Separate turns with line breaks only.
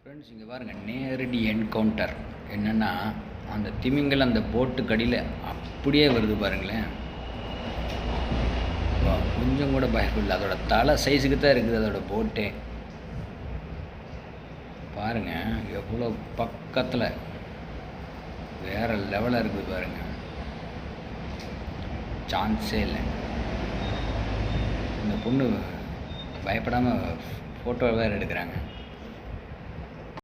Friends இங்கே பாருங்கள், நேரடி என்கவுண்டர். என்னென்னா, அந்த திமிங்கல் அந்த போட்டுக்கு அடியில் அப்படியே வருது பாருங்களேன். கொஞ்சம் கூட பயப்படல. அதோட தலை சைஸுக்கு தான் இருக்குது அதோட போட்டே. பாருங்கள் எவ்வளோ பக்கத்தில், வேறு லெவலாக இருக்குது பாருங்கள். சான்ஸே இல்லை. இந்த பொண்ணு பயப்படாமல் ஃபோட்டோ வேறு எடுக்கிறாங்க.